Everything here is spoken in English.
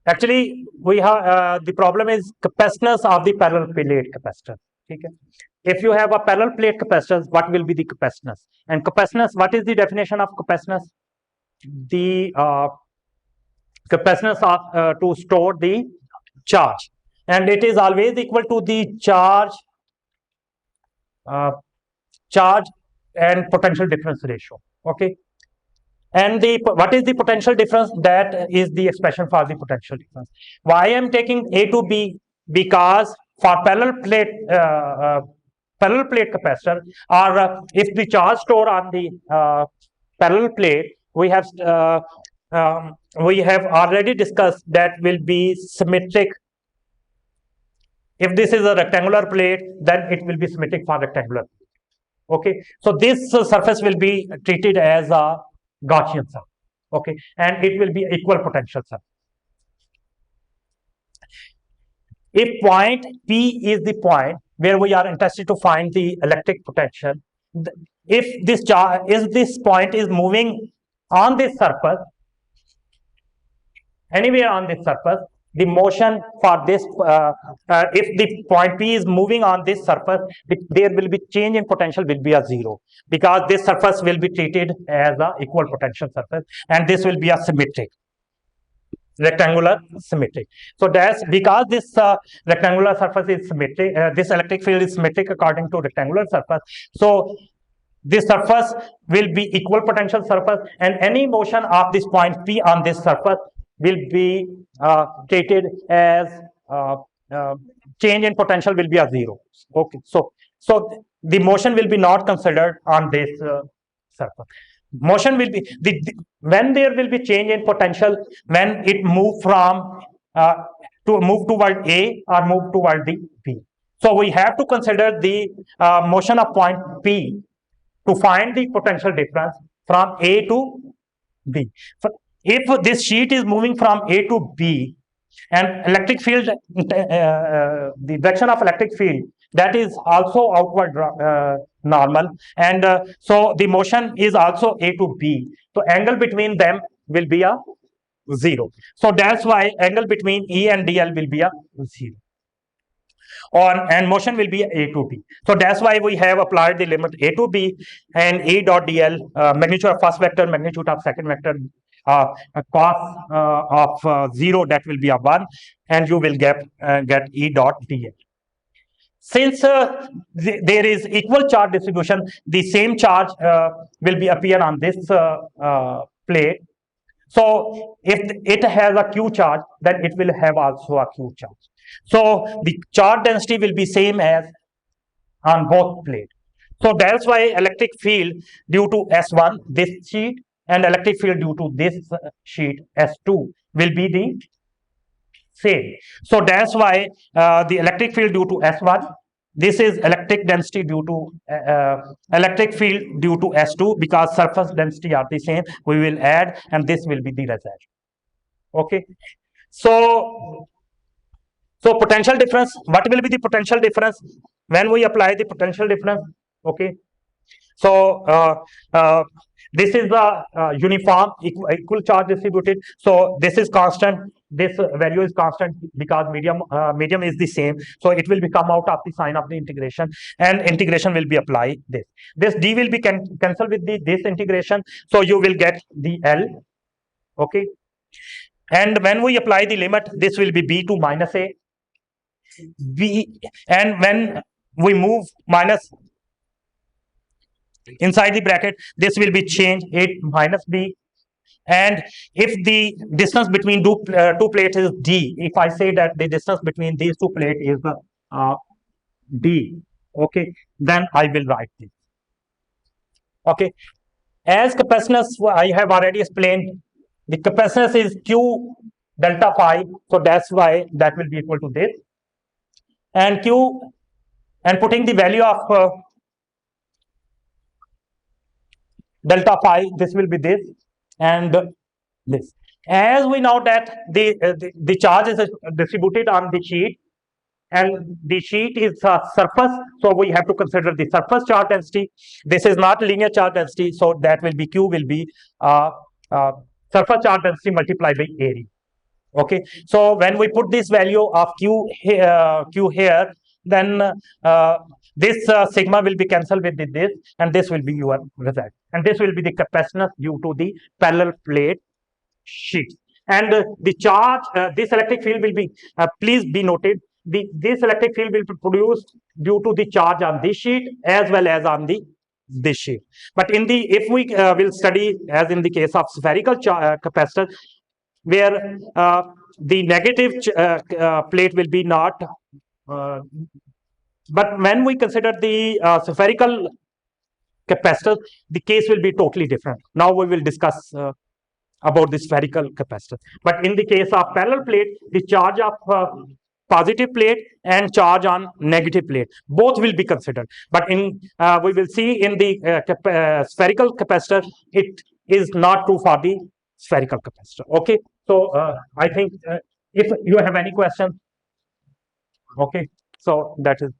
Actually, we have the problem is capacitance of the parallel plate capacitor. Okay. If you have a parallel plate capacitance, what will be the capacitance? And capacitance, what is the definition of capacitance? The capacitance of to store the charge, and it is always equal to the charge charge and potential difference ratio. Okay. And the what is the potential difference? That is the expression for the potential difference. Why I am taking A to B? Because for parallel plate capacitor, or if the charge store on the parallel plate, we have already discussed that will be symmetric. If this is a rectangular plate, then it will be symmetric for rectangular. Okay, so this surface will be treated as a Gaussian surface. Okay, and it will be equal potential surface. If point P is the point where we are interested to find the electric potential, if this point is moving on this surface, anywhere on this surface, the motion for this, if the point P is moving on this surface, there will be change in potential will be a zero, because this surface will be treated as a equal potential surface, and this will be a symmetric, rectangular symmetric. So that's because this rectangular surface is symmetric, this electric field is symmetric according to rectangular surface. So this surface will be equal potential surface, and any motion of this point P on this surface will be treated as change in potential will be a zero. Okay, so the motion will be not considered on this surface. Motion will be when there will be change in potential when it move from to move toward A or move toward the B. So we have to consider the motion of point P to find the potential difference from A to B. If this sheet is moving from A to B, and electric field, the direction of electric field, that is also outward normal, and so the motion is also A to B. So angle between them will be a zero. So that's why angle between E and DL will be a zero. And motion will be A to B. So that's why we have applied the limit A to B, and E dot DL, magnitude of first vector, magnitude of second vector, cos of 0, that will be a 1, and you will get E dot DL. Since there is equal charge distribution, the same charge will be appear on this plate. So if it has a Q charge, then it will have also a Q charge. So the charge density will be same as on both plates. So that's why electric field due to S1, this sheet, and electric field due to this sheet S2 will be the same. So that's why the electric field due to S1, this is electric density due to electric field due to S2, because surface density are the same. We will add, and this will be the result. Okay. So potential difference, what will be the potential difference when we apply the potential difference? Okay. So this is the uniform equal charge distributed. So this is constant. This value is constant because medium is the same. So it will come out of the sign of the integration, and integration will be applied. This D will be cancelled with this integration. So you will get the L. Okay. And when we apply the limit, this will be B to minus A. B, and when we move minus inside the bracket, this will be changed 8 minus B. And if the distance between two plates is D, if I say that the distance between these two plates is D, okay, then I will write this. Okay, as capacitance, I have already explained, the capacitance is Q delta phi, so that's why that will be equal to this. And Q, and putting the value of delta phi, this will be this and this. As we know that the charge is distributed on the sheet, and the sheet is a surface, so we have to consider the surface charge density. This is not linear charge density, so that will be Q will be surface charge density multiplied by area. Okay, so when we put this value of q here, then this sigma will be cancelled with this, and this will be your result, and this will be the capacitance due to the parallel plate sheets. And the charge, this electric field will be, please be noted, this electric field will be produced due to the charge on this sheet as well as on the this sheet. But in the, if we will study as in the case of spherical capacitor, where the negative plate will be not, uh, but when we consider the spherical capacitor, the case will be totally different. Now we will discuss about the spherical capacitor. But in the case of parallel plate, the charge of positive plate and charge on negative plate, both will be considered. But in we will see in the spherical capacitor, it is not true for the spherical capacitor. Okay, so I think if you have any question, okay, so that is.